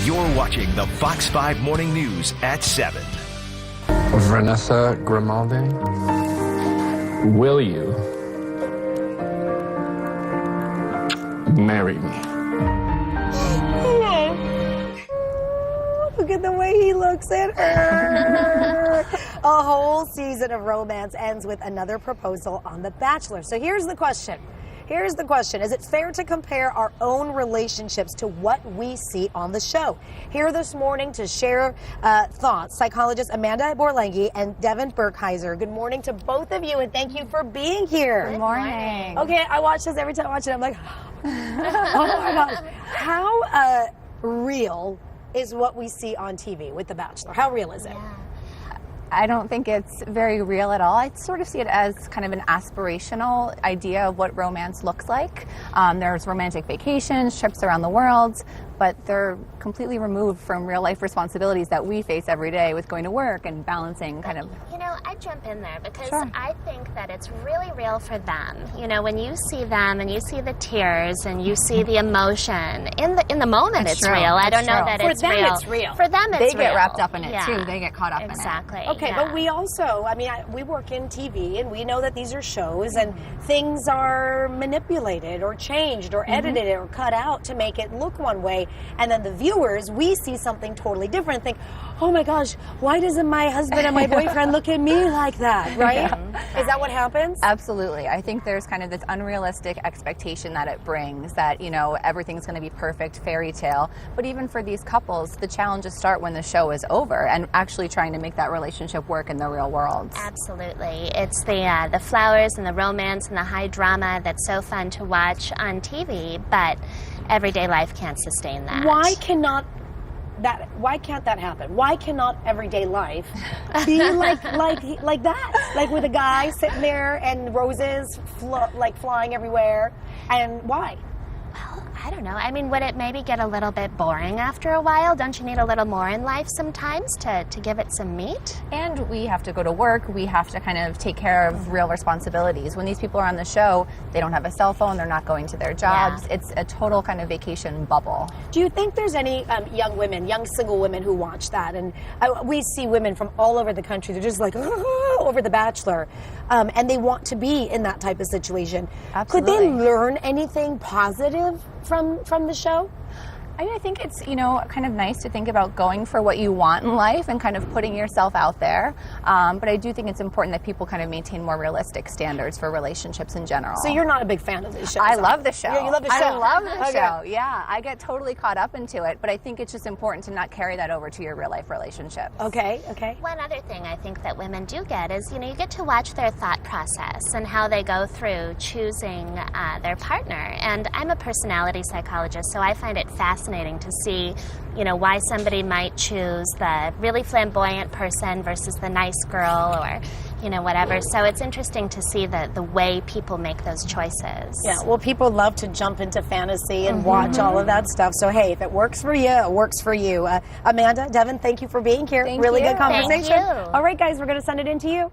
You're watching the Fox 5 Morning News at 7. Vanessa Grimaldi, will you marry me? Look at the way he looks at her. A whole season of romance ends with another proposal on The Bachelor. So here's the question. Is it fair to compare our own relationships to what we see on the show? Here this morning to share thoughts, psychologists Amanda Borlenghi and Devin Burkheiser. Good morning to both of you, and thank you for being here. Good morning. Okay, I watch this every time I watch it. I'm like, oh my gosh. How real is what we see on TV with The Bachelor? How real is it? Yeah. I don't think it's very real at all. I sort of see it as kind of an aspirational idea of what romance looks like. There's romantic vacations, trips around the world, but they're completely removed from real life responsibilities that we face every day with going to work and balancing kind of. You know, I jump in there because Sure. I think that it's really real for them. You know, when you see them and you see the tears and you see the emotion in the moment, It's it's true. real. I It's don't know true. that For it's them, real. it's real. For them, it's They real. get wrapped up in it Yeah. too. They get caught up Exactly. in it. Okay, yeah. but we also, we work in TV and we know that these are shows and things are manipulated or changed or edited or cut out to make it look one way. And then the viewers, we see something totally different and think, oh my gosh, why doesn't my husband and my boyfriend look at me like that, right? Is that what happens? Absolutely. I think there's kind of this unrealistic expectation that it brings that, you know, everything's going to be perfect fairy tale. But even for these couples, the challenges start when the show is over and actually trying to make that relationship work in the real world. Absolutely. It's the flowers and the romance and the high drama that's so fun to watch on TV, but everyday life can't sustain that. Why can't that happen? Why cannot everyday life be like that? Like with a guy sitting there and roses flying everywhere, and why? Well, I don't know. I mean, would it maybe get a little bit boring after a while? Don't you need a little more in life sometimes to give it some meat? And we have to go to work. We have to kind of take care of real responsibilities. When these people are on the show, they don't have a cell phone. They're not going to their jobs. Yeah. It's a total kind of vacation bubble. Do you think there's any young single women who watch that? And we see women from all over the country. They're just like, over The Bachelor. And they want to be in that type of situation. Absolutely. Could they learn anything positive from the show? I think it's, you know, kind of nice to think about going for what you want in life and kind of putting yourself out there. But I do think it's important that people kind of maintain more realistic standards for relationships in general. So you're not a big fan of these shows? I love the show. Yeah, you love the show. I love the Okay. show. Yeah, I get totally caught up into it. But I think it's just important to not carry that over to your real life relationships. Okay. One other thing I think that women do get is, you know, you get to watch their thought process and how they go through choosing their partner. And I'm a personality psychologist, so I find it fascinating to see, you know, why somebody might choose the really flamboyant person versus the nice girl or, you know, whatever. So it's interesting to see the way people make those choices. Yeah, well, people love to jump into fantasy and watch all of that stuff. So, hey, if it works for you, it works for you. Amanda, Devin, thank you for being here. Thank really you. good conversation. Thank you. All right, guys, we're going to send it in to you.